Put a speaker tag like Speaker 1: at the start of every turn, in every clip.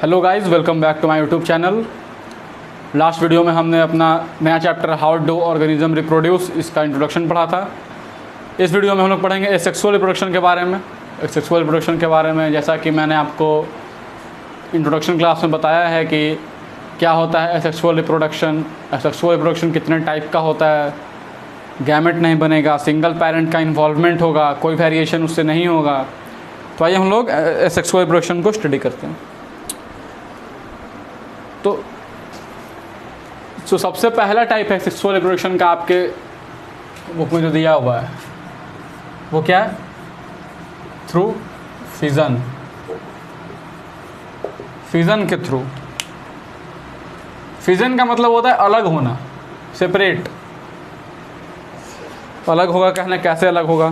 Speaker 1: Hello guys, welcome back to my YouTube channel. Last video में हमने अपना नया chapter how do organism reproduce इसका इंट्रोडक्शन पढ़ा था। इस वीडियो में हम लोग पढ़ेंगे एसेक्सुअल रिप्रोडक्शन के बारे में। एसेक्सुअल रिप्रोडक्शन के बारे में जैसा कि मैंने आपको इंट्रोडक्शन क्लास में बताया है कि क्या होता है एसेक्सुअल रिप्रोडक्शन। एसेक्सुअल रिप्रोडक्शन कितने टाइप का होता है, गैमेट नहीं बनेगा, सिंगल पेरेंट का इन्वॉल्वमेंट होगा, कोई वेरिएशन उससे नहीं होगा। तो आइए हम लोग एसेक्सुअल रिप्रोडक्शन को स्टडी करते हैं। तो सबसे पहला टाइप है सेक्सुअल रिप्रोडक्शन का, आपके बुक में जो दिया हुआ है वो क्या है? Through fission. फिजन के थ्रू। फिजन का मतलब होता है अलग होना, सेपरेट। अलग होगा, कहना कैसे अलग होगा?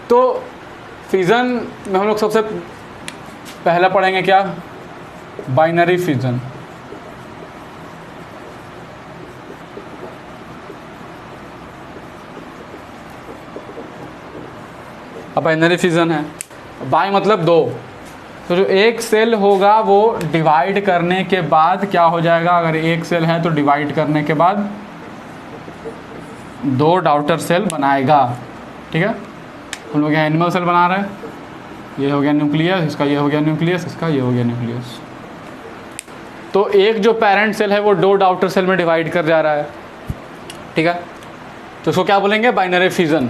Speaker 1: तो फिजन में हम लोग सबसे पहला पढ़ेंगे क्या? Binary fission. अब बाइनरी फिजन है, बाई मतलब दो। तो जो एक सेल होगा वो डिवाइड करने के बाद क्या हो जाएगा? अगर एक सेल है तो डिवाइड करने के बाद दो डॉटर सेल बनाएगा। ठीक है, हम लोग यहाँ एनिमल सेल बना रहे हैं। ये हो गया न्यूक्लियस, इसका ये हो गया न्यूक्लियस, इसका ये हो गया न्यूक्लियस। तो एक जो पेरेंट सेल है वो दो डॉटर सेल में डिवाइड कर जा रहा है। ठीक है, तो उसको क्या बोलेंगे? Binary fission.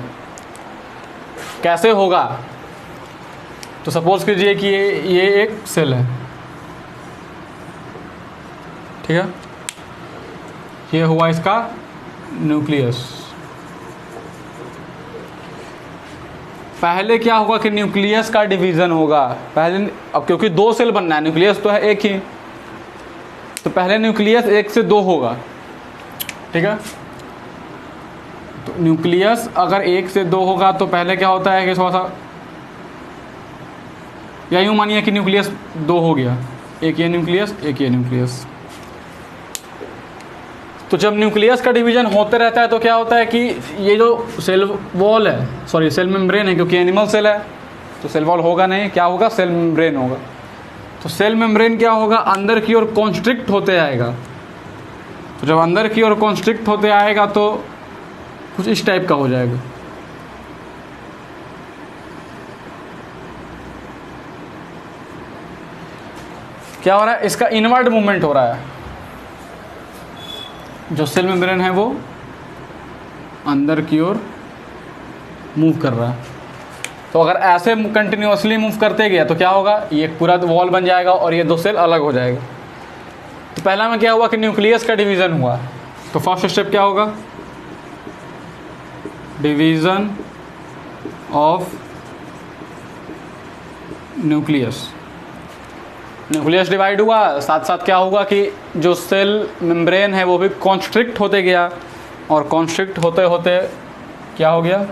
Speaker 1: कैसे होगा? तो सपोज कीजिए कि ये एक सेल है। ठीक है, ये हुआ इसका न्यूक्लियस। पहले क्या होगा कि न्यूक्लियस का डिवीज़न होगा पहले। अब क्योंकि दो सेल बनना है, न्यूक्लियस तो है एक ही, तो पहले न्यूक्लियस एक से दो होगा। ठीक है, तो न्यूक्लियस अगर एक से दो होगा तो पहले क्या होता है कि थोड़ा सा, या यूँ मानिए कि न्यूक्लियस दो हो गया, एक ये न्यूक्लियस, एक ये न्यूक्लियस। तो जब न्यूक्लियस का डिवीज़न होते रहता है तो क्या होता है कि ये जो सेल वॉल है, सॉरी सेल मेम्ब्रेन है, क्योंकि एनिमल सेल है तो सेल वॉल होगा नहीं, क्या होगा? सेल मेम्ब्रेन होगा। तो सेल मेम्ब्रेन क्या होगा? अंदर की ओर कॉन्स्ट्रिक्ट होते आएगा। तो जब अंदर की ओर कॉन्स्ट्रिक्ट होते आएगा तो कुछ इस टाइप का हो जाएगा। क्या हो रहा है? इसका इनवर्ड मूवमेंट हो रहा है। जो सेल मेम्ब्रेन है वो अंदर की ओर मूव कर रहा है। तो अगर ऐसे कंटिन्यूअसली मूव करते गया तो क्या होगा? ये पूरा वॉल बन जाएगा और ये दो सेल अलग हो जाएगा। तो पहला में क्या हुआ कि न्यूक्लियस का डिवीज़न हुआ। तो फर्स्ट स्टेप क्या होगा? Division of nucleus. Nucleus divide हुआ, साथ साथ क्या होगा कि जो सेल मेम्ब्रेन है वो भी कॉन्स्ट्रिक्ट होते गया, और कॉन्स्ट्रिक्ट होते होते क्या हो गया?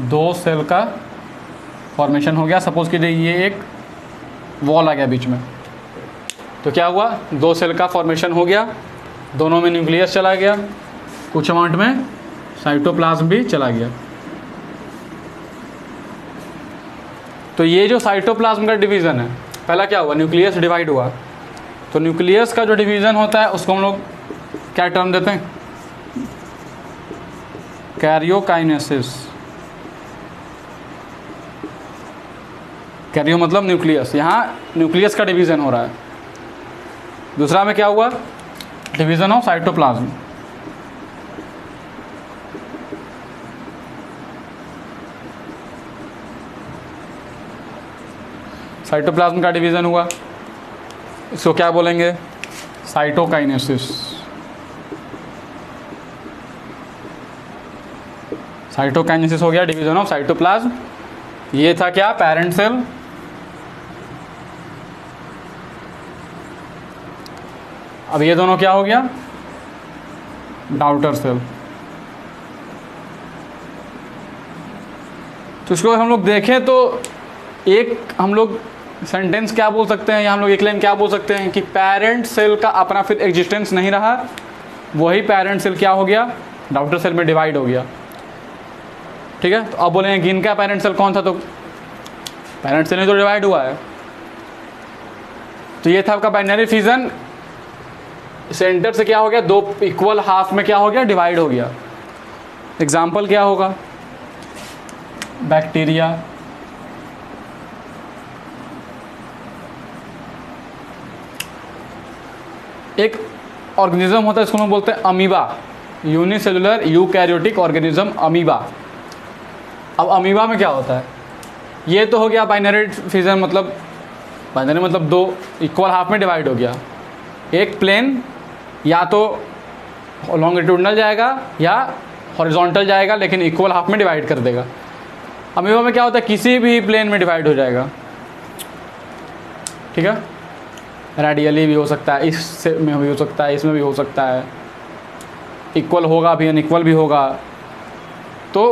Speaker 1: दो सेल का फॉर्मेशन हो गया। सपोज कीजिए ये एक वॉल आ गया बीच में, तो क्या हुआ? दो सेल का फॉर्मेशन हो गया, दोनों में न्यूक्लियस चला गया, कुछ अमाउंट में साइटोप्लाज्म भी चला गया। तो ये जो साइटोप्लाज्म का डिवीज़न है, पहला क्या हुआ? न्यूक्लियस डिवाइड हुआ। तो न्यूक्लियस का जो डिवीज़न होता है उसको हम लोग क्या टर्म देते हैं? कैरियोकाइनेसिस। कैरियो मतलब न्यूक्लियस, यहाँ न्यूक्लियस का डिवीज़न हो रहा है। दूसरा में क्या हुआ? Division of cytoplasm. साइटोप्लाज्म का डिवीज़न हुआ, इसको क्या बोलेंगे? साइटोकाइनेसिस। साइटोकाइनेसिस हो गया डिवीज़न ऑफ साइटोप्लाज्म। ये था क्या? Parent cell. अब ये दोनों क्या हो गया? Daughter cell. तो इसको हम लोग देखें तो एक हम लोग सेंटेंस क्या बोल सकते हैं, या हम लोग एक लाइन क्या बोल सकते हैं कि पेरेंट सेल का अपना फिर एग्जिस्टेंस नहीं रहा, वही पेरेंट सेल क्या हो गया? डॉटर सेल में डिवाइड हो गया। ठीक है, तो अब बोलेंगे कि इनका पेरेंट सेल कौन था? तो पेरेंट सेल में तो डिवाइड हुआ है, तो ये था आपका बाइनरी फिजन। सेंटर से क्या हो गया, दो इक्वल हाफ में क्या हो गया, डिवाइड हो गया। एग्जाम्पल क्या होगा, बैक्टीरिया, एक ऑर्गेनिज्म होता है इसको हम बोलते हैं amoeba, unicellular eukaryotic organism amoeba. अब अमीबा में क्या होता है, ये तो हो गया बाइनरी फिजन, मतलब बाइनरी मतलब दो इक्वल हाफ में डिवाइड हो गया। एक प्लेन या तो लॉन्गिट्यूडनल जाएगा या हॉरिजॉन्टल जाएगा, लेकिन इक्वल हाफ में डिवाइड कर देगा। अमीबा में क्या होता है, किसी भी प्लेन में डिवाइड हो जाएगा, ठीक है। रेडियली भी हो सकता है, इस में भी हो सकता है, इसमें भी हो सकता है, इक्वल होगा भी, अनइक्वल भी होगा। तो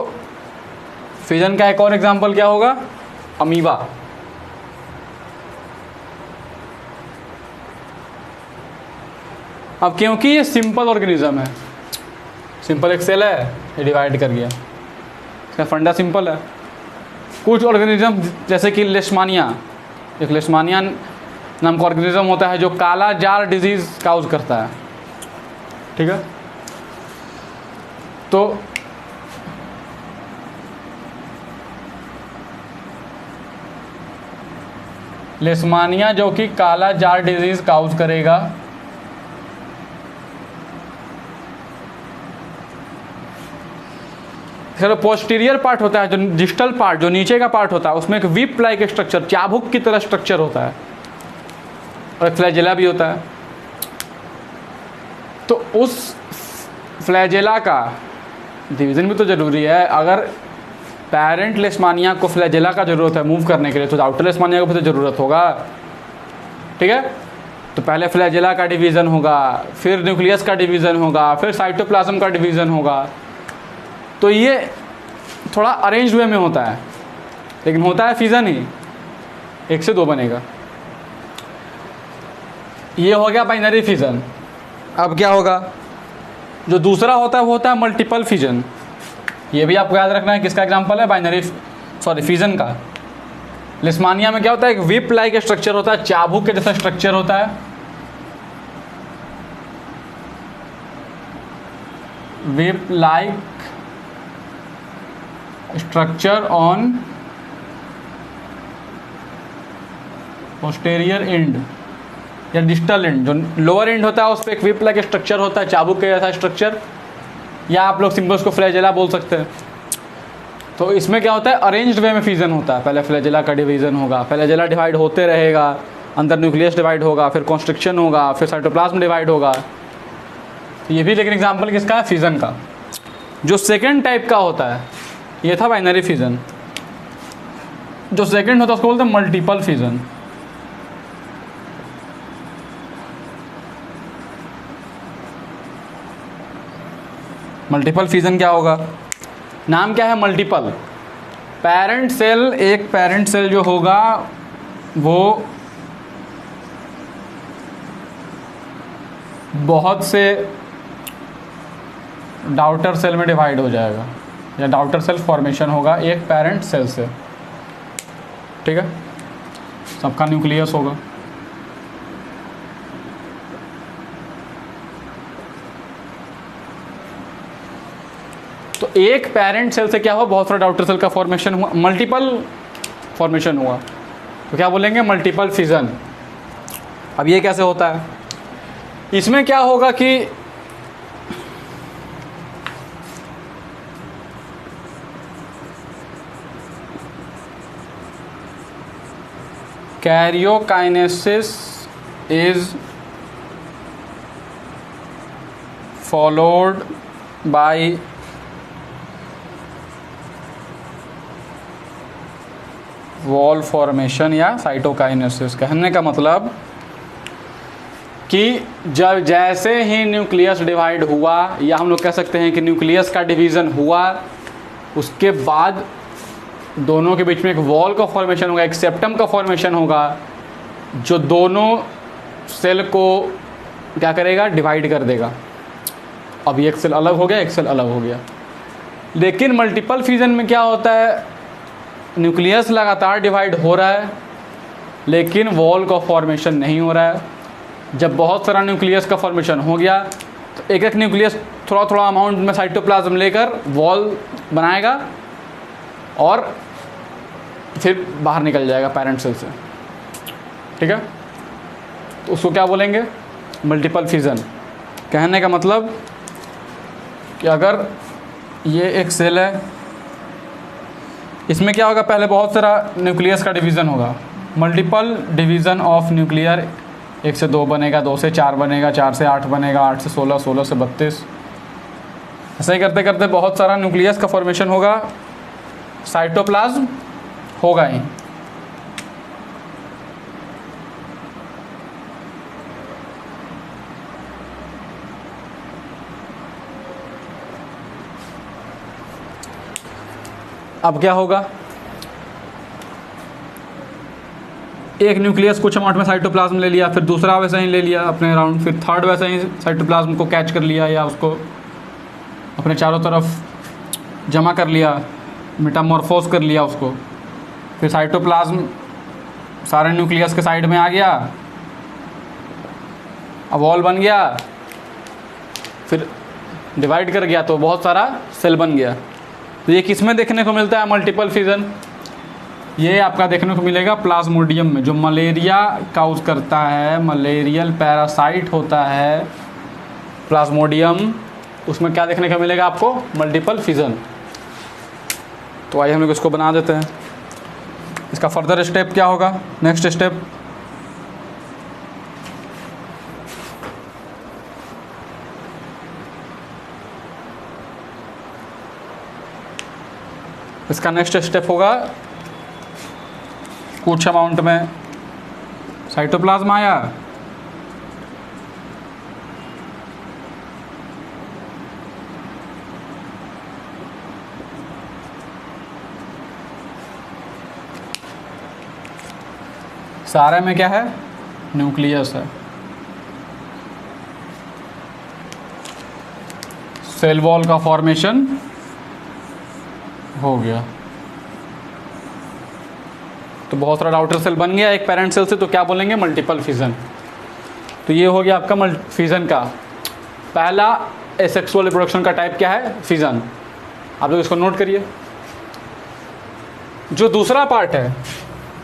Speaker 1: फिजन का एक और एग्जांपल क्या होगा, अमीबा। अब क्योंकि ये सिंपल ऑर्गेनिज्म है, सिंपल एक सेल है, ये डिवाइड कर गया, इसका फंडा सिंपल है। कुछ ऑर्गेनिज्म जैसे कि लेशमानिया, एक लेशमानिया नाम का ऑर्गेनिज्म होता है जो काला जार डिजीज काउज करता है, ठीक है। तो लेशमानिया जो कि काला जार डिजीज काउज करेगा, फिर पोस्टीरियर पार्ट होता है, जो डिस्टल पार्ट, जो नीचे का पार्ट होता है, उसमें एक विप लाइक स्ट्रक्चर, चाबुक की तरह स्ट्रक्चर होता है, और एक फ्लैजेला भी होता है। तो उस फ्लैजेला का डिवीज़न भी तो ज़रूरी है। अगर पेरेंट लेशमानिया को फ्लैजेला का ज़रूरत है मूव करने के लिए, तो आउटर लेशमानिया को भी तो ज़रूरत होगा, ठीक है। तो पहले फ्लैजेला का डिवीज़न होगा, फिर न्यूक्लियस का डिवीज़न होगा, फिर साइटोप्लाज्म का डिवीज़न होगा। तो ये थोड़ा अरेंज वे में होता है, लेकिन होता है फिजन ही, एक से दो बनेगा। ये हो गया बाइनरी फिजन। अब क्या होगा, जो दूसरा होता है वो होता है मल्टीपल फिजन। ये भी आपको याद रखना है, किसका एग्जांपल है, बाइनरी फिजन का। लेशमानिया में क्या होता है, एक विप लाइक स्ट्रक्चर होता है, चाबुक के जैसा स्ट्रक्चर होता है, whip like structure on posterior and या डिस्टल एंड। जो लोअर एंड होता है उस पर एक विप लाइक स्ट्रक्चर होता है, चाबुक के जैसा स्ट्रक्चर, या आप लोग सिंपल उसको फ्लैजेला बोल सकते हैं। तो इसमें क्या होता है, अरेंज्ड वे में फिजन होता है। पहले फ्लैजेला का डिवीजन होगा, फ्लैजेला डिवाइड होते रहेगा, अंदर न्यूक्लियस डिवाइड होगा, फिर कॉन्स्ट्रिक्शन होगा, फिर साइटोप्लाज्म डिवाइड होगा। तो ये भी लेकिन एग्जाम्पल किसका है, फिजन का। जो सेकेंड टाइप का होता है, ये था बाइनरी फिजन। जो सेकंड होता है उसको बोलते हैं मल्टीपल फिजन। मल्टीपल फिजन क्या होगा, नाम क्या है, मल्टीपल। पेरेंट सेल, एक पेरेंट सेल जो होगा वो बहुत से डॉटर सेल में डिवाइड हो जाएगा, या डॉटर सेल फॉर्मेशन होगा एक पेरेंट सेल से, ठीक है। सबका न्यूक्लियस होगा। तो एक पेरेंट सेल से क्या हुआ, बहुत सारा डॉटर सेल का फॉर्मेशन हुआ, मल्टीपल फॉर्मेशन हुआ, तो क्या बोलेंगे, मल्टीपल फिजन। अब ये कैसे होता है, इसमें क्या होगा कि karyokinesis is followed by wall formation या साइटोकाइनेसिस। कहने का मतलब कि जब जैसे ही न्यूक्लियस डिवाइड हुआ, या हम लोग कह सकते हैं कि न्यूक्लियस का डिवीज़न हुआ, उसके बाद दोनों के बीच में एक वॉल का फॉर्मेशन होगा, एक सेप्टम का फॉर्मेशन होगा, जो दोनों सेल को क्या करेगा, डिवाइड कर देगा। अब एक सेल अलग हो गया, एक सेल अलग हो गया। लेकिन मल्टीपल फ्यूजन में क्या होता है, न्यूक्लियस लगातार डिवाइड हो रहा है, लेकिन वॉल का फॉर्मेशन नहीं हो रहा है। जब बहुत सारा न्यूक्लियस का फॉर्मेशन हो गया तो एक एक न्यूक्लियस थोड़ा थोड़ा अमाउंट में साइटोप्लाज्म लेकर वॉल बनाएगा और फिर बाहर निकल जाएगा पेरेंट सेल से। ठीक है, तो उसको क्या बोलेंगे? Multiple fission. कहने का मतलब कि अगर ये एक सेल है, इसमें क्या होगा, पहले बहुत सारा न्यूक्लियस का डिवीज़न होगा, मल्टीपल डिवीज़न ऑफ न्यूक्लियर। 1 से 2 बनेगा, 2 से 4 बनेगा, 4 से 8 बनेगा, 8 से 16, 16 से 32, ऐसे ही करते करते बहुत सारा न्यूक्लियस का फॉर्मेशन होगा, साइटोप्लाज्म होगा ही। अब क्या होगा, एक न्यूक्लियस कुछ अमाउंट में साइटोप्लाज्म ले लिया, फिर दूसरा वैसा ही ले लिया अपने अराउंड, फिर थर्ड वैसा ही साइटोप्लाज्म को कैच कर लिया या उसको अपने चारों तरफ जमा कर लिया, मेटामॉर्फोज कर लिया उसको। फिर साइटोप्लाज्म सारे न्यूक्लियस के साइड में आ गया, अब वॉल बन गया, फिर डिवाइड कर गया तो बहुत सारा सेल बन गया। तो ये किस में देखने को मिलता है मल्टीपल फिजन? ये आपका देखने को मिलेगा प्लाज्मोडियम में, जो मलेरिया काउज करता है, मलेरियल पैरासाइट होता है प्लाज्मोडियम, उसमें क्या देखने को मिलेगा आपको? Multiple fission. तो आइए हम लोग इसको बना देते हैं। इसका फर्दर स्टेप क्या होगा? नेक्स्ट स्टेप, इसका नेक्स्ट स्टेप होगा, कुछ अमाउंट में साइटोप्लाज्म आया, सारे में क्या है? न्यूक्लियस है, सेल वॉल का फॉर्मेशन हो गया। तो बहुत सारा आउटर सेल बन गया एक पेरेंट सेल से, तो क्या बोलेंगे? Multiple fission. तो ये हो गया आपका फिजन का पहला एसेक्सुअल रिप्रोडक्शन का टाइप क्या है? फिजन। आप लोग इसको नोट करिए। जो दूसरा पार्ट है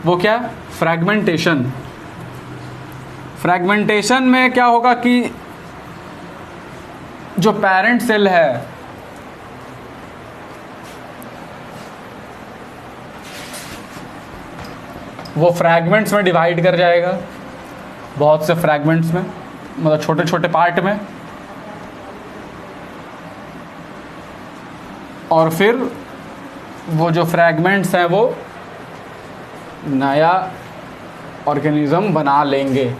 Speaker 1: वो क्या? फ्रैगमेंटेशन। फ्रैगमेंटेशन में क्या होगा कि जो पेरेंट सेल है वो फ्रैगमेंट्स में डिवाइड कर जाएगा, बहुत से फ्रैगमेंट्स में, मतलब छोटे छोटे पार्ट में, और फिर वो जो फ्रैगमेंट्स हैं वो नया ऑर्गेनिज्म बना लेंगे।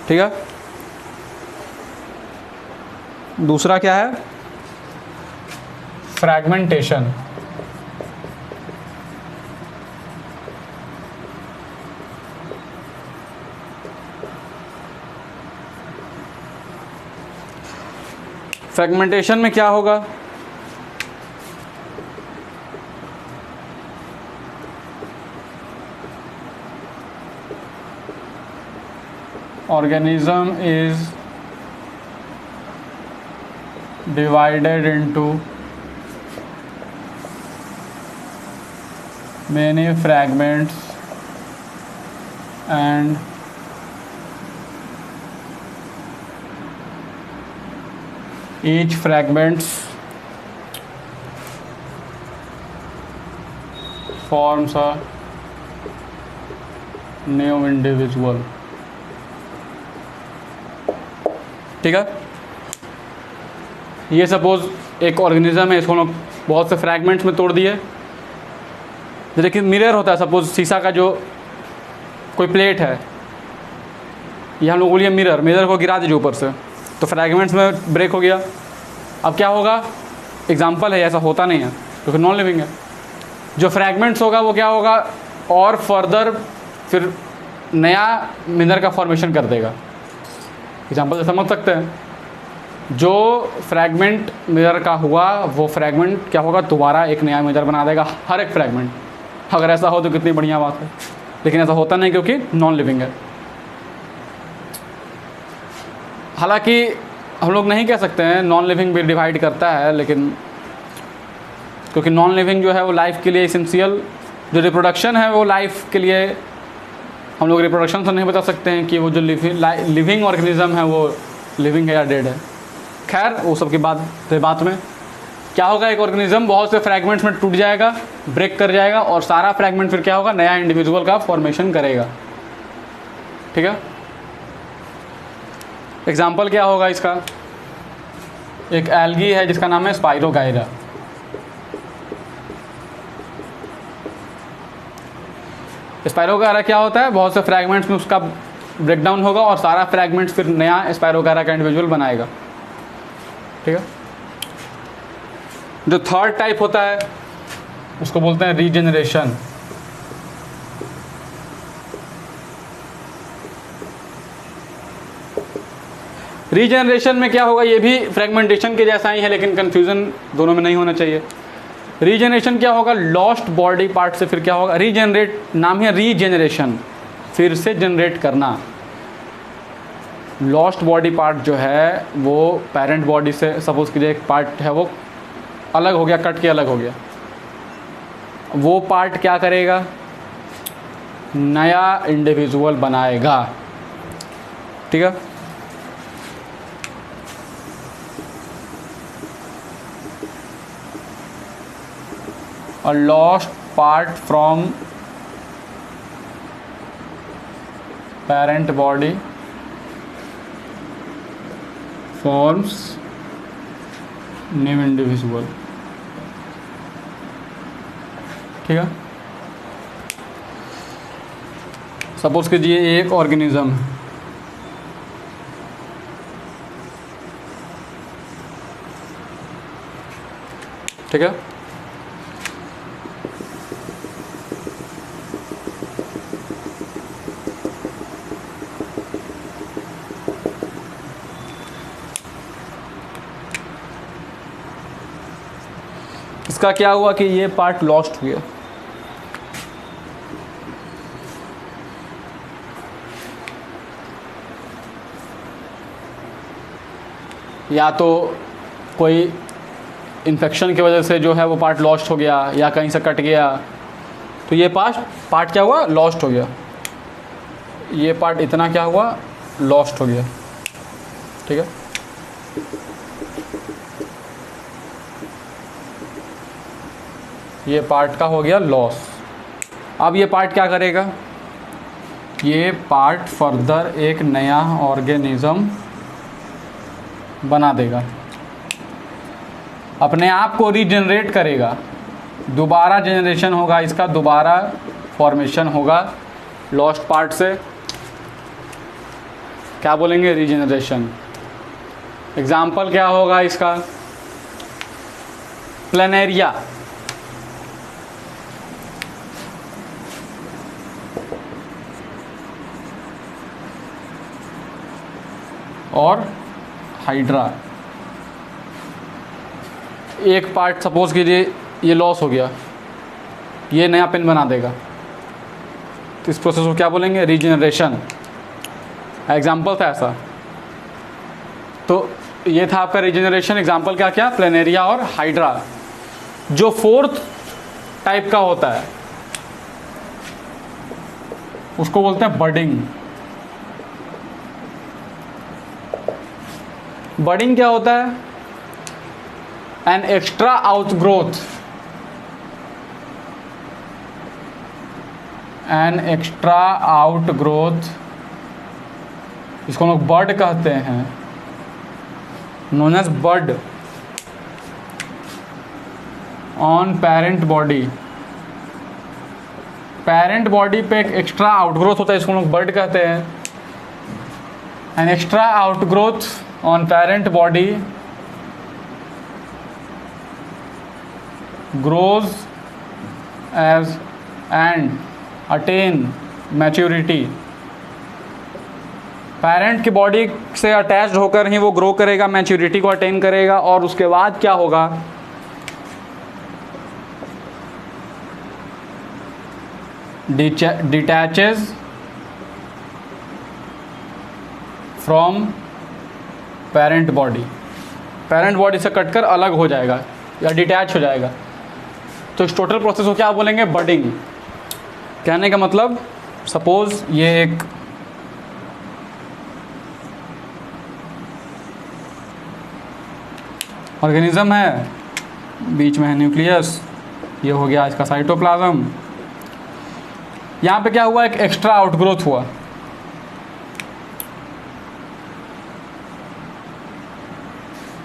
Speaker 1: ठीक है, दूसरा क्या है? फ्रैगमेंटेशन। फ्रैगमेंटेशन में क्या होगा? organism is divided into many fragments and each fragments forms a new individual। ठीक है, ये सपोज एक ऑर्गेनिज्म है, इसको लोग बहुत से फ्रैगमेंट्स में तोड़ दिए। जैसे कि मिरर होता है, सपोज शीशा का जो कोई प्लेट है, यहाँ लोग बोलिए मिरर, मिरर को गिरा दीजिए ऊपर से, तो फ्रैगमेंट्स में ब्रेक हो गया। अब क्या होगा? एग्जाम्पल है, ऐसा होता नहीं है क्योंकि नॉन लिविंग है। जो फ्रैगमेंट्स होगा वो क्या होगा? और फर्दर फिर नया मिनर का फॉर्मेशन कर देगा। एग्जाम्पल से समझ सकते हैं, जो फ्रैगमेंट मेजर का हुआ वो फ्रैगमेंट क्या होगा, दोबारा एक नया मेजर बना देगा हर एक फ्रैगमेंट। अगर ऐसा हो तो कितनी बढ़िया बात है, लेकिन ऐसा होता नहीं क्योंकि नॉन लिविंग है। हालांकि हम लोग नहीं कह सकते हैं नॉन लिविंग भी डिवाइड करता है, लेकिन क्योंकि नॉन लिविंग जो है वो लाइफ के लिए इसेंशियल, जो रिप्रोडक्शन है वो लाइफ के लिए, हम लोग रिप्रोडक्शन से नहीं बता सकते हैं कि वो जो लिविंग ऑर्गेनिज्म है वो लिविंग है या डेड है। खैर वो सब की बात में क्या होगा, एक ऑर्गेनिज्म बहुत से फ्रैगमेंट्स में टूट जाएगा, ब्रेक कर जाएगा, और सारा फ्रैगमेंट फिर क्या होगा, नया इंडिविजुअल का फॉर्मेशन करेगा। ठीक है, एग्जाम्पल क्या होगा इसका, एक एल्गी है जिसका नाम है स्पाइरोगाइरा। स्पाइरोगाइरा क्या होता है, बहुत से फ्रैगमेंट्स में उसका ब्रेकडाउन होगा और सारा फ्रैगमेंट्स फिर नया स्पाइरोगाइरा का इंडिविजुअल बनाएगा। ठीक है, जो थर्ड टाइप होता है उसको बोलते हैं रीजेनरेशन। रीजेनरेशन में क्या होगा, ये भी फ्रेगमेंटेशन के जैसा ही है, लेकिन कन्फ्यूज़न दोनों में नहीं होना चाहिए। रीजेनरेशन क्या होगा, लॉस्ट बॉडी पार्ट से फिर क्या होगा, रीजेनरेट, नाम है रीजेनरेशन, फिर से जनरेट करना। लॉस्ट बॉडी पार्ट जो है वो पेरेंट बॉडी से, सपोज कीजिए एक पार्ट है वो अलग हो गया, कट के अलग हो गया, वो पार्ट क्या करेगा, नया इंडिविजुअल बनाएगा। ठीक है, a lost part from parent body forms new individual। ठीक है, सपोज कीजिए एक ऑर्गेनिज्म है, ठीक है, इसका क्या हुआ कि ये पार्ट लॉस्ट हो गया, या तो कोई इन्फेक्शन की वजह से जो है वो पार्ट लॉस्ट हो गया, या कहीं से कट गया, तो ये पार्ट क्या हुआ, लॉस्ट हो गया। ये पार्ट इतना क्या हुआ, लॉस्ट हो गया। ठीक है, ये पार्ट का हो गया लॉस। अब ये पार्ट क्या करेगा, ये पार्ट फर्दर एक नया ऑर्गेनिज्म बना देगा, अपने आप को रीजनरेट करेगा, दोबारा जनरेशन होगा इसका, दोबारा फॉर्मेशन होगा लॉस्ट पार्ट से, क्या बोलेंगे, रीजनरेशन। एग्जाम्पल क्या होगा इसका, प्लेनेरिया। और हाइड्रा। एक पार्ट सपोज कीजिए ये लॉस हो गया, ये नया पिन बना देगा, तो इस प्रोसेस को क्या बोलेंगे, रीजनरेशन। एग्जाम्पल था ऐसा, तो ये था आपका रीजनरेशन। एग्जाम्पल क्या क्या, प्लेनेरिया और हाइड्रा। जो फोर्थ टाइप का होता है उसको बोलते हैं बडिंग। बडिंग क्या होता है, an extra outgrowth, an extra outgrowth, इसको लोग बर्ड कहते हैं, known as bud on parent body. Parent body पे एक एक्स्ट्रा आउटग्रोथ होता है, इसको लोग बर्ड कहते हैं। N extra outgrowth on parent body grows as and attain maturity parent की बॉडी से अटैच्ड होकर ही वो ग्रो करेगा, मैच्योरिटी को अटेन करेगा, और उसके बाद क्या होगा, detaches from parent body, parent body से कटकर अलग हो जाएगा या डिटैच हो जाएगा। तो इस टोटल प्रोसेस को क्या बोलेंगे, बडिंग। कहने का मतलब सपोज ये एक ऑर्गेनिज्म है, बीच में है न्यूक्लियस, ये हो गया इसका साइटोप्लाज्म। यहाँ पे क्या हुआ, एक एक्स्ट्रा आउटग्रोथ हुआ,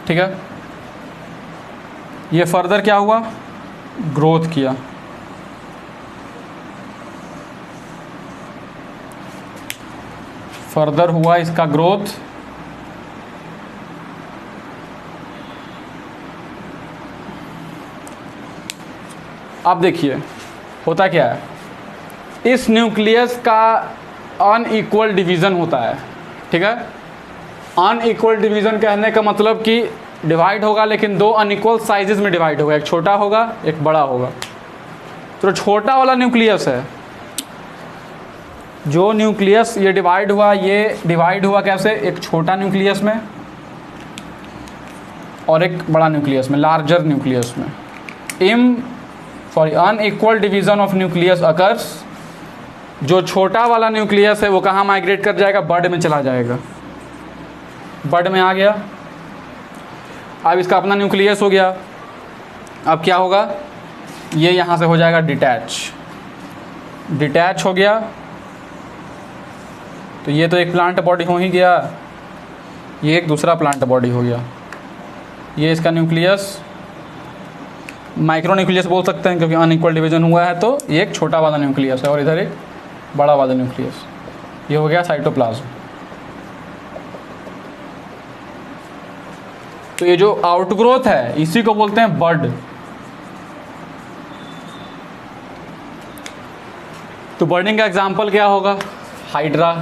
Speaker 1: ठीक है। ये फर्दर क्या हुआ, ग्रोथ किया, फर्दर हुआ इसका ग्रोथ, अब देखिए होता क्या है, इस न्यूक्लियस का अनइक्वल डिवीज़न होता है, ठीक है। अनइक्वल डिवीज़न कहने का मतलब कि डिवाइड होगा लेकिन दो अनइक्वल साइजेस में डिवाइड होगा, एक छोटा होगा एक बड़ा होगा। तो छोटा वाला न्यूक्लियस है, जो न्यूक्लियस ये डिवाइड हुआ कैसे, एक छोटा न्यूक्लियस में और एक बड़ा न्यूक्लियस में, लार्जर न्यूक्लियस में। Unequal division of nucleus occurs, जो छोटा वाला न्यूक्लियस है वो कहाँ माइग्रेट कर जाएगा, बड में चला जाएगा, बड में आ गया। अब इसका अपना न्यूक्लियस हो गया, अब क्या होगा, ये यहाँ से हो जाएगा डिटैच हो गया। तो ये तो एक प्लांट बॉडी हो ही गया, ये एक दूसरा प्लांट बॉडी हो गया। ये इसका न्यूक्लियस, माइक्रो न्यूक्लियस बोल सकते हैं क्योंकि अनइक्वल डिवीजन हुआ है, तो ये एक छोटा वाला न्यूक्लियस है और इधर एक बड़ा वाला न्यूक्लियस, ये हो गया साइटोप्लाज्म। तो ये जो आउटग्रोथ है इसी को बोलते हैं बड। तो बर्डिंग का एग्जाम्पल क्या होगा, हाइड्रा,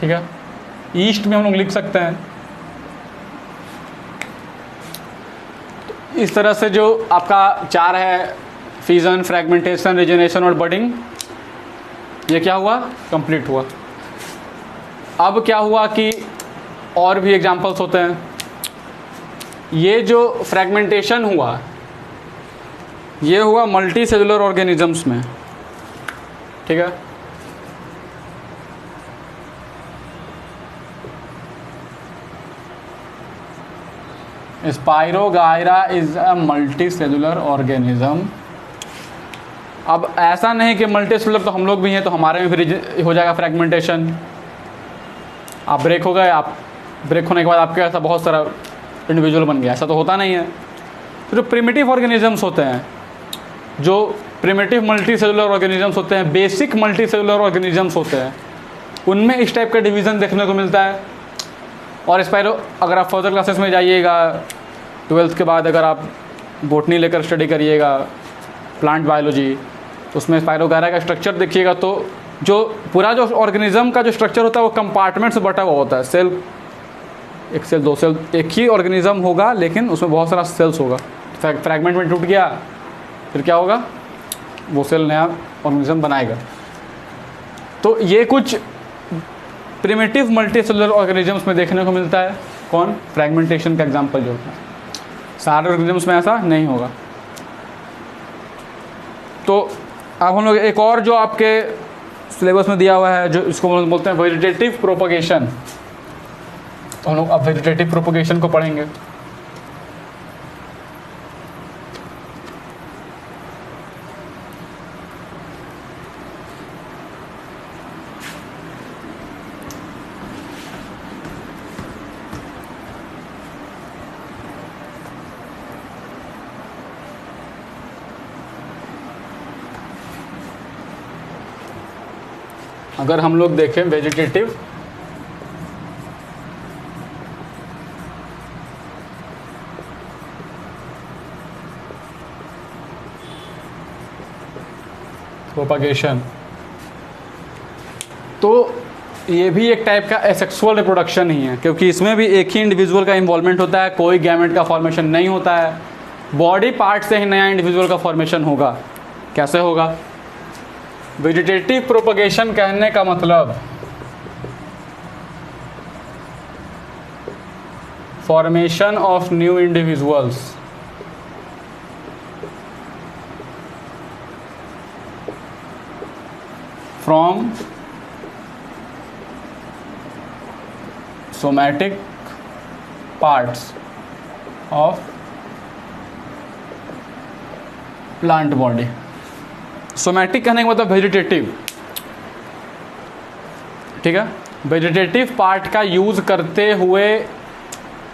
Speaker 1: ठीक है। ईस्ट में हम लोग लिख सकते हैं। इस तरह से जो आपका चार है, फ्यूजन, फ्रैगमेंटेशन, रीजनरेशन और बडिंग, ये क्या हुआ, कंप्लीट हुआ। अब क्या हुआ कि और भी एग्जांपल्स होते हैं। ये जो फ्रैगमेंटेशन हुआ ये हुआ मल्टी सेलुलर ऑर्गेनिजम्स में, ठीक है। Spirogyra is a multi cellular organism. अब ऐसा नहीं कि मल्टी सेलुलर तो हम लोग भी हैं तो हमारे में फिर हो जाएगा फ्रैगमेंटेशन। आप ब्रेक हो गए, आप ब्रेक होने के बाद आपके ऐसा बहुत सारा इंडिविजुअल बन गया, ऐसा तो होता नहीं है। तो जो प्रिमिटिव ऑर्गेनिजम्स होते हैं, जो प्रिमिटिव मल्टी सेलुलर ऑर्गेनिजम्स होते हैं, बेसिक मल्टी सेलुलर ऑर्गेनिजम्स होते हैं, उनमें इस टाइप का डिवीज़न देखने को मिलता है। और स्पाइरो, अगर आप फर्दर क्लासेस में जाइएगा 12th के बाद, अगर आप बोटनी लेकर स्टडी करिएगा, प्लांट बायोलॉजी, तो उसमें स्पाइरोगायरा का स्ट्रक्चर देखिएगा तो जो पूरा जो ऑर्गेनिज्म का जो स्ट्रक्चर होता है वो कंपार्टमेंट से बटा हुआ होता है। सेल, एक सेल, दो सेल, एक ही ऑर्गेनिज्म होगा लेकिन उसमें बहुत सारा सेल्स होगा। फ्रैगमेंट में टूट गया फिर क्या होगा, वो सेल नया ऑर्गेनिज्म बनाएगा। तो ये कुछ प्रिमिटिव मल्टी सेलुलर ऑर्गेनिजम्स में देखने को मिलता है। कौन, फ्रैगमेंटेशन का एग्जांपल जो होता है। सारे ऑर्गेनिजम्स में ऐसा नहीं होगा। तो अब हम लोग एक और जो आपके सिलेबस में दिया हुआ है, जो इसको बोलते हैं वेजिटेटिव प्रोपगेशन, तो हम लोग अब वेजिटेटिव प्रोपगेशन को पढ़ेंगे। अगर हम लोग देखें वेजिटेटिव प्रोपगेशन, तो ये भी एक टाइप का एसेक्सुअल रिप्रोडक्शन ही है, क्योंकि इसमें भी एक ही इंडिविजुअल का इन्वॉल्वमेंट होता है, कोई गैमेट का फॉर्मेशन नहीं होता है, बॉडी पार्ट से ही नया इंडिविजुअल का फॉर्मेशन होगा। कैसे होगा? वेजिटेटिव प्रोपगेशन कहने का मतलब formation of new individuals from somatic parts of plant body. Somatic कहने का मतलब वेजिटेटिव, ठीक है। वेजिटेटिव पार्ट का यूज करते हुए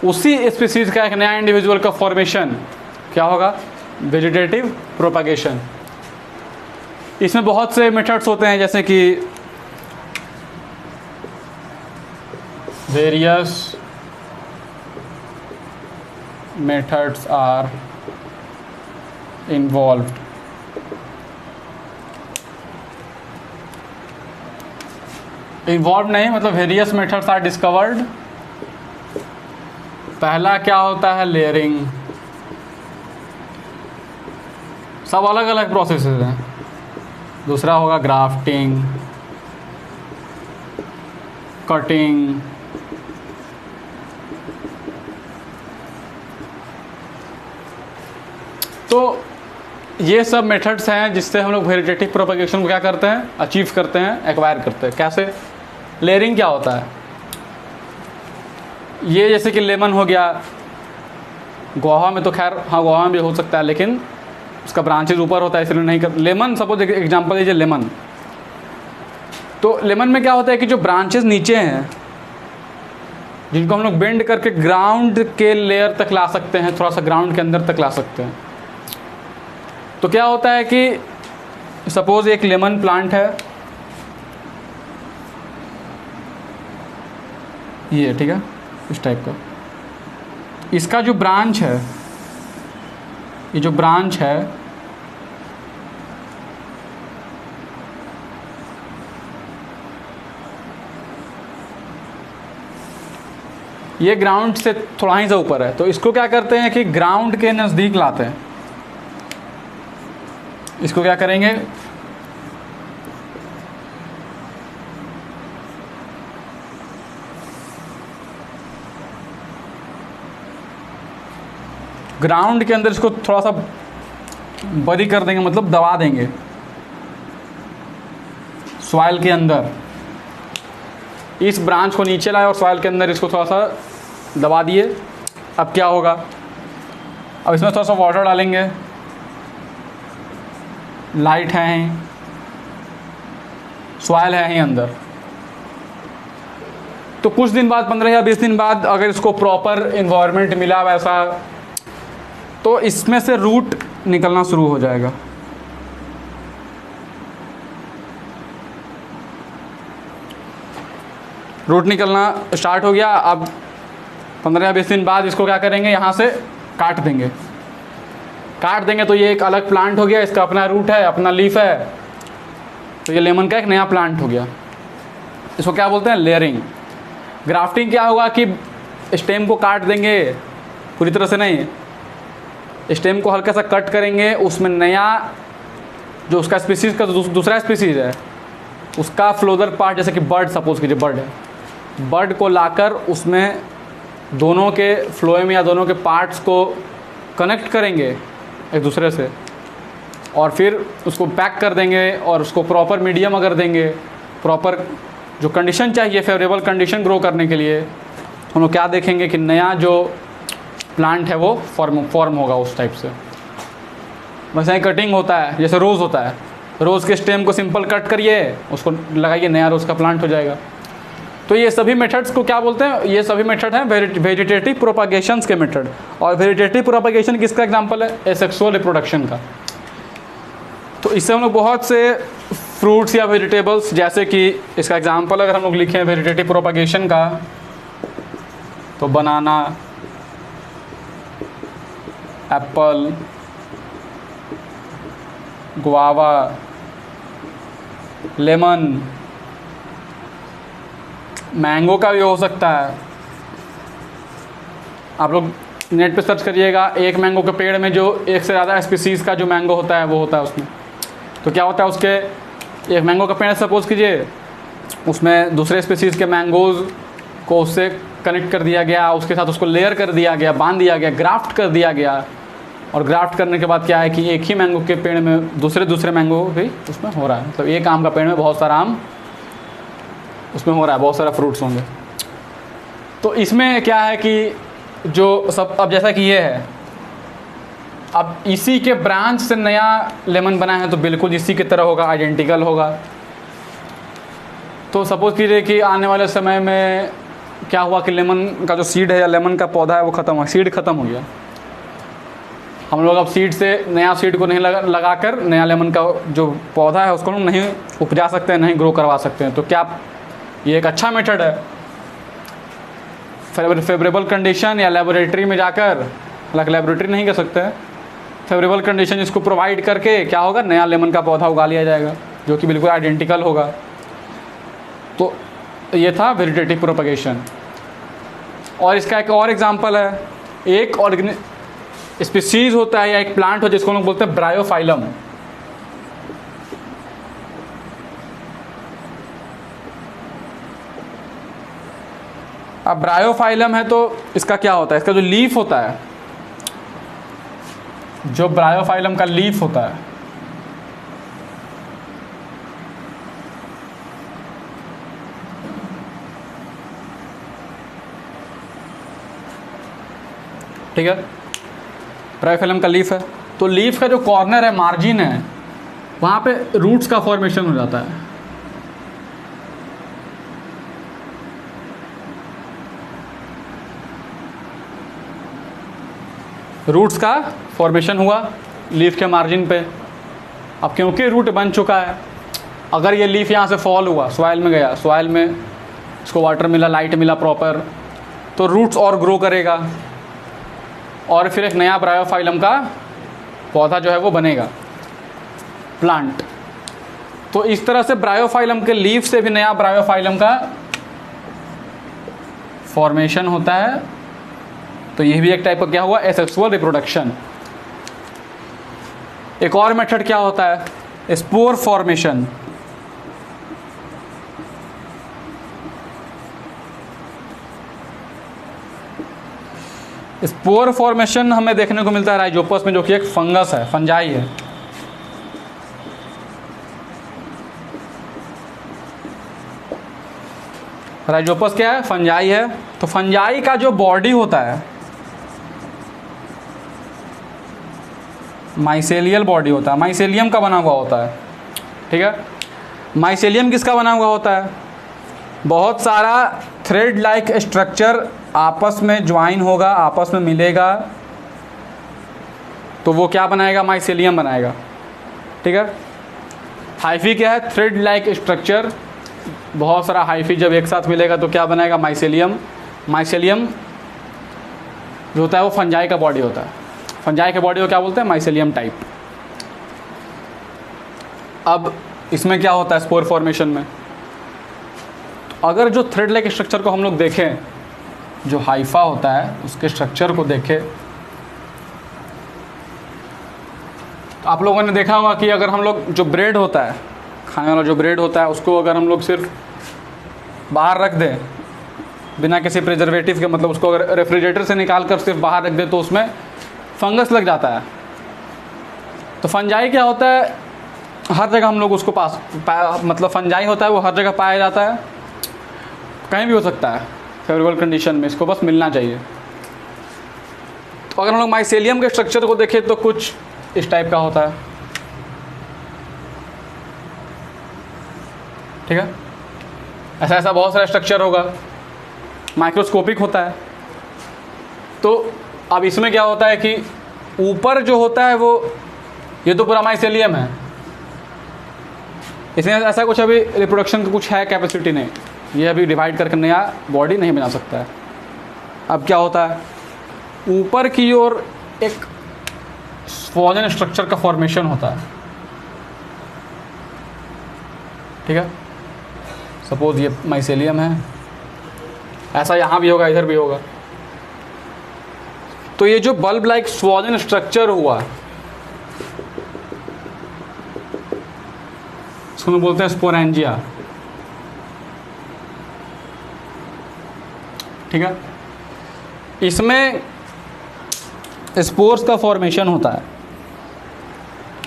Speaker 1: उसी स्पीसीज का एक नया इंडिविजुअल का फॉर्मेशन क्या होगा? Vegetative propagation. इसमें बहुत से मेथड्स होते हैं, जैसे कि various methods are involved. Involve नहीं मतलब वेरियस मेथड्स आर डिस्कवर्ड। पहला क्या होता है? लेयरिंग। सब अलग अलग प्रोसेसेस हैं। दूसरा होगा ग्राफ्टिंग, कटिंग, तो ये सब मेथड्स हैं जिससे हम लोग वेजिटेटिव प्रोपगेशन को क्या करते हैं? अचीव करते हैं, एक्वायर करते हैं। कैसे? लेयरिंग क्या होता है? ये जैसे कि लेमन हो गया, गुआवा में तो खैर हाँ गुआवा में भी हो सकता है, लेकिन उसका ब्रांचेज ऊपर होता है इसलिए नहीं कर। लेमन सपोज एग्जांपल लीजिए, लेमन। तो लेमन में क्या होता है कि जो ब्रांचेज नीचे हैं जिनको हम लोग बेंड करके ग्राउंड के लेयर तक ला सकते हैं, थोड़ा सा ग्राउंड के अंदर तक ला सकते हैं। तो क्या होता है कि सपोज एक लेमन प्लांट है, ये ठीक है, इस टाइप का। इसका जो ब्रांच है, ये जो ब्रांच है ये ग्राउंड से थोड़ा ही सा ऊपर है, तो इसको क्या करते हैं कि ग्राउंड के नज़दीक लाते हैं। इसको क्या करेंगे? ग्राउंड के अंदर इसको थोड़ा सा बरी कर देंगे, मतलब दबा देंगे सॉइल के अंदर। इस ब्रांच को नीचे लाए और सॉइल के अंदर इसको थोड़ा सा दबा दिए। अब क्या होगा? अब इसमें थोड़ा सा वाटर डालेंगे, लाइट है यहीं, सॉइल है यहीं अंदर। तो कुछ दिन बाद 15 या 20 दिन बाद अगर इसको प्रॉपर इन्वायरमेंट मिला वैसा, तो इसमें से रूट निकलना शुरू हो जाएगा। रूट निकलना स्टार्ट हो गया। अब 15 या 20 दिन बाद इसको क्या करेंगे? यहाँ से काट देंगे। काट देंगे तो ये एक अलग प्लांट हो गया, इसका अपना रूट है, अपना लीफ है, तो ये लेमन का एक नया प्लांट हो गया। इसको क्या बोलते हैं? लेयरिंग। ग्राफ्टिंग क्या होगा कि स्टेम को काट देंगे, पूरी तरह से नहीं, स्टेम को हल्का सा कट करेंगे, उसमें नया जो उसका स्पीसीज़ का दूसरा स्पीसीज़ है उसका फ्लोदर पार्ट, जैसे कि बर्ड, सपोज कीजिए बर्ड है, बर्ड को लाकर उसमें दोनों के फ्लोएम या दोनों के पार्ट्स को कनेक्ट करेंगे एक दूसरे से, और फिर उसको पैक कर देंगे और उसको प्रॉपर मीडियम अगर देंगे, प्रॉपर जो कंडीशन चाहिए फेवरेबल कंडीशन ग्रो करने के लिए, हम लोग क्या देखेंगे कि नया जो प्लांट है वो फॉर्म होगा उस टाइप से। वैसे ही कटिंग होता है, जैसे रोज़ होता है, रोज़ के स्टेम को सिंपल कट करिए, उसको लगाइए, नया रोज़ का प्लांट हो जाएगा। तो ये सभी मेथड्स को क्या बोलते हैं? ये सभी मेथड हैं वेजिटेटिव प्रोपागेशंस के मेथड। और वेजिटेटिव प्रोपागेशन किसका एग्जांपल है? एसेक्सुअल रिप्रोडक्शन का। तो इससे हम लोग बहुत से फ्रूट्स या वेजिटेबल्स, जैसे कि इसका एग्जांपल अगर हम लोग लिखें वेजिटेटिव प्रोपागेशन का, तो बनाना, एप्पल, गुआवा, लेमन, मैंगो का भी हो सकता है। आप लोग नेट पे सर्च करिएगा, एक मैंगो के पेड़ में जो एक से ज़्यादा स्पीसीज़ का जो मैंगो होता है वो होता है उसमें। तो क्या होता है, उसके एक मैंगो का पेड़ सपोज़ कीजिए, उसमें दूसरे स्पीसीज़ के मैंगोज़ को उससे कनेक्ट कर दिया गया, उसके साथ उसको लेयर कर दिया गया, बांध दिया गया, ग्राफ्ट कर दिया गया। और ग्राफ्ट करने के बाद क्या है कि एक ही मैंगो के पेड़ में दूसरे मैंगो भी उसमें हो रहा है। मतलब एक आम का पेड़ में बहुत सारा आम उसमें हो रहा है, बहुत सारा फ्रूट्स होंगे। तो इसमें क्या है कि जो सब, अब जैसा कि ये है, अब इसी के ब्रांच से नया लेमन बना है तो बिल्कुल इसी की तरह होगा, आइडेंटिकल होगा। तो सपोज़ कीजिए कि आने वाले समय में क्या हुआ कि लेमन का जो सीड है या लेमन का पौधा है वो ख़त्म हुआ, सीड ख़त्म हो गया। हम लोग अब सीड से नया सीड को नहीं लगा कर नया लेमन का जो पौधा है उसको हम नहीं उपजा सकते हैं, नहीं ग्रो करवा सकते हैं। तो क्या ये एक अच्छा मेथड है? फेवरेबल कंडीशन या लेबोरेटरी में जाकर, लेबोरेटरी नहीं कह सकते हैं, फेवरेबल कंडीशन इसको प्रोवाइड करके क्या होगा, नया लेमन का पौधा उगा लिया जाएगा जो कि बिल्कुल आइडेंटिकल होगा। तो ये था वेजिटेटिव प्रोपगेशन। और इसका एक और एग्जांपल है, एक स्पीसीज होता है या एक प्लांट हो जिसको हम लोग बोलते हैं ब्रायोफाइलम। अब ब्रायोफाइलम है तो इसका क्या होता है, इसका जो लीफ होता है, जो ब्रायोफाइलम का लीफ होता है, ठीक है, ब्रायोफाइलम का लीफ है। तो लीफ का जो कॉर्नर है, मार्जिन है, वहाँ पे रूट्स का फॉर्मेशन हो जाता है। रूट्स का फॉर्मेशन हुआ लीफ के मार्जिन पे। अब क्योंकि रूट बन चुका है, अगर ये लीफ यहाँ से फॉल हुआ, सॉइल में गया, सॉइल में इसको वाटर मिला, लाइट मिला प्रॉपर, तो रूट्स और ग्रो करेगा और फिर एक नया ब्रायोफाइलम का पौधा जो है वो बनेगा, प्लांट। तो इस तरह से ब्रायोफाइलम के लीफ से भी नया ब्रायोफाइलम का फॉर्मेशन होता है। तो यह भी एक टाइप का क्या हुआ, एसेक्सुअल रिप्रोडक्शन। एक और मेथड क्या होता है, स्पोर फॉर्मेशन। स्पोर फॉर्मेशन हमें देखने को मिलता है राइजोपस में, जो कि एक फंगस है, फंजाई है। राइजोपस क्या है, फंजाई है। तो फंजाई का जो बॉडी होता है, माइसेलियल बॉडी होता है, माइसेलियम का बना हुआ होता है, ठीक है। माइसेलियम किसका बना हुआ होता है, बहुत सारा थ्रेड लाइक स्ट्रक्चर आपस में ज्वाइन होगा, आपस में मिलेगा, तो वो क्या बनाएगा, माइसेलियम बनाएगा, ठीक है। हाइफी क्या है, थ्रेड लाइक स्ट्रक्चर, बहुत सारा हाइफी जब एक साथ मिलेगा तो क्या बनाएगा, माइसेलियम। माइसेलियम जो होता है वो फंजाई का बॉडी होता है। फंजाई के बॉडी को क्या बोलते हैं, माइसेलियम टाइप। अब इसमें क्या होता है स्पोर फॉर्मेशन में, तो अगर जो थ्रेड लाइक स्ट्रक्चर को हम लोग देखें, जो हाइफा होता है उसके स्ट्रक्चर को देखें, तो आप लोगों ने देखा होगा कि अगर हम लोग जो ब्रेड होता है, खाने वाला जो ब्रेड होता है, उसको अगर हम लोग सिर्फ बाहर रख दें बिना किसी प्रिजर्वेटिव के, मतलब उसको अगर रेफ्रिजरेटर से निकाल कर सिर्फ बाहर रख दें तो उसमें फंगस लग जाता है। तो फंजाई क्या होता है, हर जगह हम लोग उसको मतलब फंजाई होता है वो हर जगह पाया जाता है, कहीं भी हो सकता है फेवरेबल कंडीशन में, इसको बस मिलना चाहिए। तो अगर हम लोग माइसेलियम के स्ट्रक्चर को देखें तो कुछ इस टाइप का होता है, ठीक है। ऐसा ऐसा बहुत सारा स्ट्रक्चर होगा, माइक्रोस्कोपिक होता है। तो अब इसमें क्या होता है कि ऊपर जो होता है वो, ये तो पूरा माइसेलियम है, इसमें ऐसा कुछ अभी रिप्रोडक्शन का कुछ है कैपेसिटी नहीं, ये अभी डिवाइड करके नया बॉडी नहीं बना सकता है। अब क्या होता है, ऊपर की ओर एक स्पॉन्जन स्ट्रक्चर का फॉर्मेशन होता है, ठीक है। सपोज ये माइसेलियम है, ऐसा यहाँ भी होगा, इधर भी होगा। तो ये जो बल्ब लाइक स्वॉलन स्ट्रक्चर हुआ, इसको बोलते हैं स्पोरेंजिया, ठीक है। इसमें स्पोर्स का फॉर्मेशन होता है,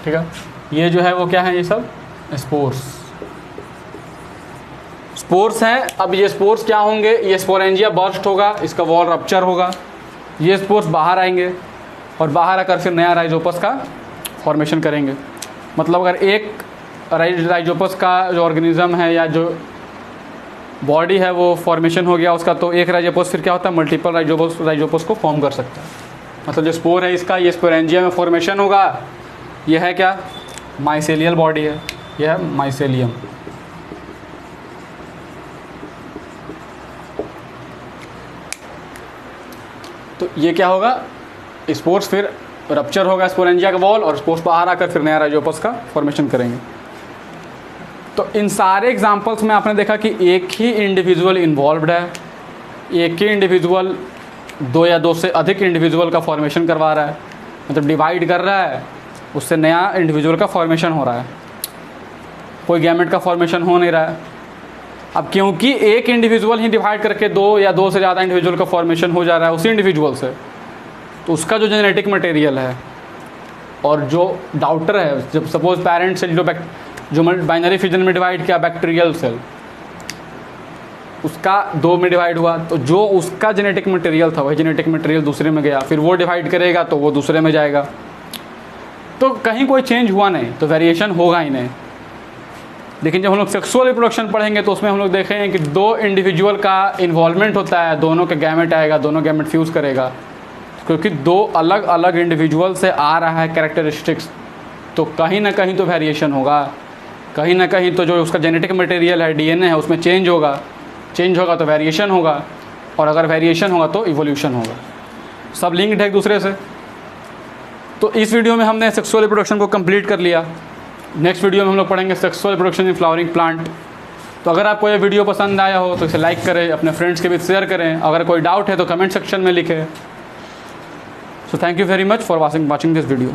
Speaker 1: ठीक है। ये जो है वो क्या है, ये सब स्पोर्स हैं। अब ये स्पोर्स क्या होंगे, ये स्पोरेंजिया बर्स्ट होगा, इसका वॉल रप्चर होगा, ये स्पोर्स बाहर आएंगे और बाहर आकर फिर नया राइजोपस का फॉर्मेशन करेंगे। मतलब अगर एक राइजोपस का जो ऑर्गेनिज्म है या जो बॉडी है वो फॉर्मेशन हो गया उसका, तो एक राइजोपस फिर क्या होता है, मल्टीपल राइजोपस को फॉर्म कर सकता है। मतलब जो स्पोर है इसका, ये स्पोरेंजिया में फॉर्मेशन होगा। ये है क्या, माइसेलियल बॉडी है, यह है माइसेलियम। तो ये क्या होगा, स्पोर्स फिर रप्चर होगा स्पोरेंजिया का वॉल और स्पोर्स बाहर आकर फिर नया राइजोपस का फॉर्मेशन करेंगे। तो इन सारे एग्जांपल्स में आपने देखा कि एक ही इंडिविजुअल इन्वॉल्व्ड है, एक ही इंडिविजुअल दो या दो से अधिक इंडिविजुअल का फॉर्मेशन करवा रहा है, मतलब डिवाइड कर रहा है, उससे नया इंडिविजुअल का फॉर्मेशन हो रहा है, कोई गैमेट का फॉर्मेशन हो नहीं रहा है। अब क्योंकि एक इंडिविजुअल ही डिवाइड करके दो या दो से ज़्यादा इंडिविजुअल का फॉर्मेशन हो जा रहा है उसी इंडिविजुअल से, तो उसका जो जेनेटिक मटेरियल है और जो डाउटर है, जब सपोज पेरेंट सेल जो बाइनरी फिजन में डिवाइड किया बैक्टीरियल सेल, उसका दो में डिवाइड हुआ, तो जो उसका जेनेटिक मटेरियल था वही जेनेटिक मटेरियल दूसरे में गया, फिर वो डिवाइड करेगा तो वो दूसरे में जाएगा, तो कहीं कोई चेंज हुआ नहीं, तो वेरिएशन होगा ही नहीं। लेकिन जब हम लोग सेक्सुअल रिप्रोडक्शन पढ़ेंगे तो उसमें हम लोग देखेंगे कि दो इंडिविजुअल का इन्वॉल्वमेंट होता है, दोनों के गैमेट आएगा, दोनों गैमेट फ्यूज़ करेगा, क्योंकि दो अलग अलग इंडिविजुअल से आ रहा है कैरेक्टरिस्टिक्स, तो कहीं ना कहीं तो वेरिएशन होगा, कहीं ना कहीं तो जो उसका जेनेटिक मटेरियल है, डीएनए है, उसमें चेंज होगा तो वेरिएशन होगा, और अगर वेरिएशन होगा तो इवोल्यूशन होगा। सब लिंक्ड है एक दूसरे से। तो इस वीडियो में हमने सेक्सुअल रिप्रोडक्शन को कंप्लीट कर लिया। नेक्स्ट वीडियो में हम लोग पढ़ेंगे sexual reproduction in flowering plant. तो अगर आपको ये वीडियो पसंद आया हो तो इसे लाइक करें, अपने फ्रेंड्स के बीच शेयर करें, अगर कोई डाउट है तो कमेंट सेक्शन में लिखें। So thank you very much for watching this video.